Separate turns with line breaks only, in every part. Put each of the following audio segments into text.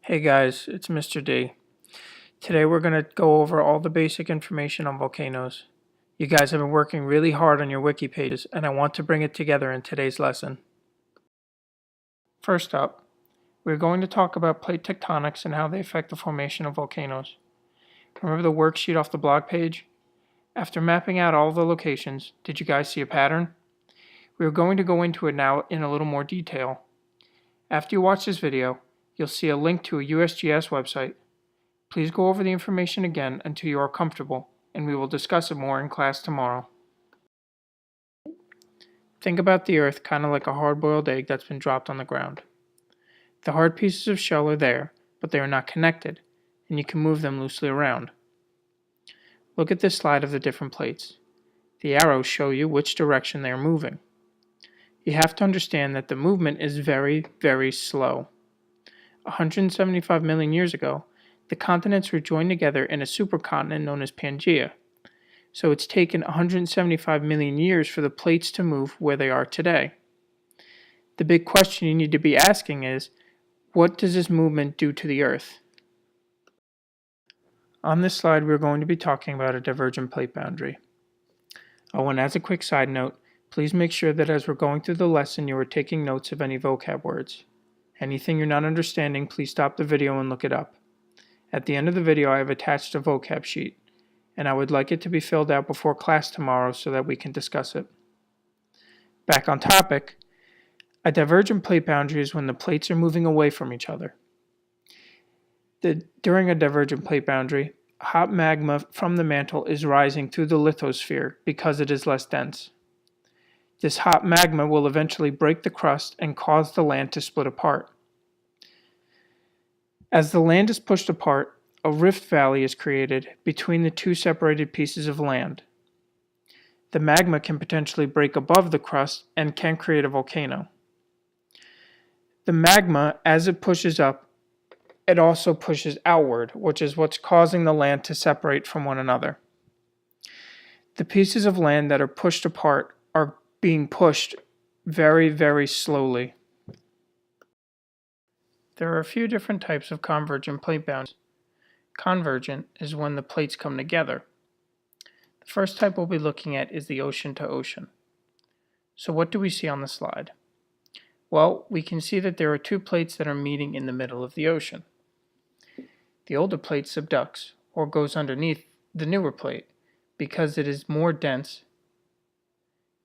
Hey guys, it's Mr. D. Today we're going to go over all the basic information on volcanoes. You guys have been working really hard on your wiki pages, and I want to bring it together in today's lesson. First up, we're going to talk about plate tectonics and how they affect the formation of volcanoes. Remember the worksheet off the blog page? After mapping out all the locations, did you guys see a pattern? We're going to go into it now in a little more detail. After you watch this video, you'll see a link to a USGS website. Please go over the information again until you are comfortable, and we will discuss it more in class tomorrow. Think about the Earth kind of like a hard-boiled egg that's been dropped on the ground. The hard pieces of shell are there, but they are not connected, and you can move them loosely around. Look at this slide of the different plates. The arrows show you which direction they are moving. You have to understand that the movement is very, very slow. 175 million years ago, the continents were joined together in a supercontinent known as Pangaea. So it's taken 175 million years for the plates to move where they are today. The big question you need to be asking is, what does this movement do to the Earth? On this slide, we're going to be talking about a divergent plate boundary. Oh, and as a quick side note, please make sure that as we're going through the lesson, you are taking notes of any vocab words. Anything you're not understanding, please stop the video and look it up. At the end of the video, I have attached a vocab sheet, and I would like it to be filled out before class tomorrow so that we can discuss it. Back on topic, a divergent plate boundary is when the plates are moving away from each other. During a divergent plate boundary, hot magma from the mantle is rising through the lithosphere because it is less dense. This hot magma will eventually break the crust and cause the land to split apart. As the land is pushed apart, a rift valley is created between the two separated pieces of land. The magma can potentially break above the crust and can create a volcano. The magma, as it pushes up, it also pushes outward, which is what's causing the land to separate from one another. The pieces of land that are pushed apart are being pushed very, very slowly. There are a few different types of convergent plate boundaries. Convergent is when the plates come together. The first type we'll be looking at is the ocean to ocean. So what do we see on the slide? Well, we can see that there are two plates that are meeting in the middle of the ocean. The older plate subducts, or goes underneath the newer plate, because it is more dense.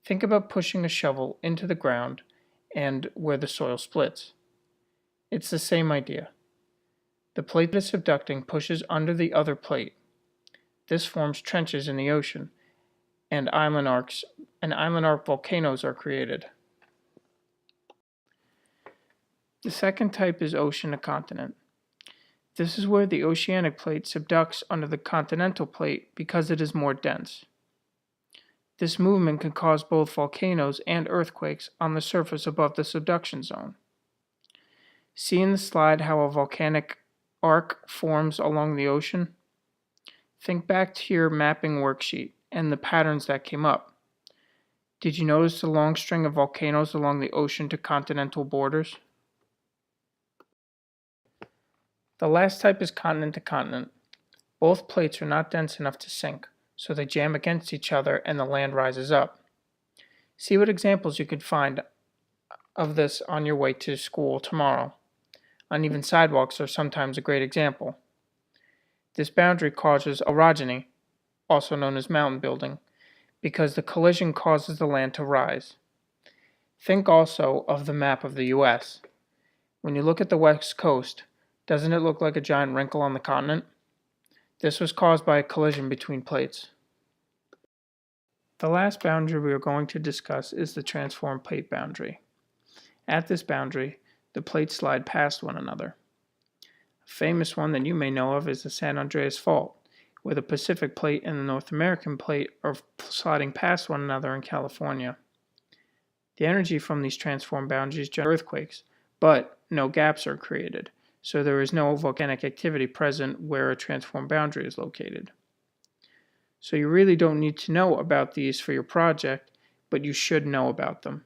Think about pushing a shovel into the ground and where the soil splits. It's the same idea. The plate that is subducting pushes under the other plate. This forms trenches in the ocean, and island arc volcanoes are created. The second type is ocean to continent. This is where the oceanic plate subducts under the continental plate because it is more dense. This movement can cause both volcanoes and earthquakes on the surface above the subduction zone. See in the slide how a volcanic arc forms along the ocean? Think back to your mapping worksheet and the patterns that came up. Did you notice the long string of volcanoes along the ocean to continental borders? The last type is continent to continent. Both plates are not dense enough to sink, so they jam against each other and the land rises up. See what examples you could find of this on your way to school tomorrow. Uneven sidewalks are sometimes a great example. This boundary causes orogeny, also known as mountain building, because the collision causes the land to rise. Think also of the map of the US. When you look at the west coast, doesn't it look like a giant wrinkle on the continent? This was caused by a collision between plates. The last boundary we are going to discuss is the transform plate boundary. At this boundary, the plates slide past one another. A famous one that you may know of is the San Andreas Fault, where the Pacific plate and the North American plate are sliding past one another in California. The energy from these transform boundaries generates earthquakes, but no gaps are created, so there is no volcanic activity present where a transform boundary is located. So you really don't need to know about these for your project, but you should know about them.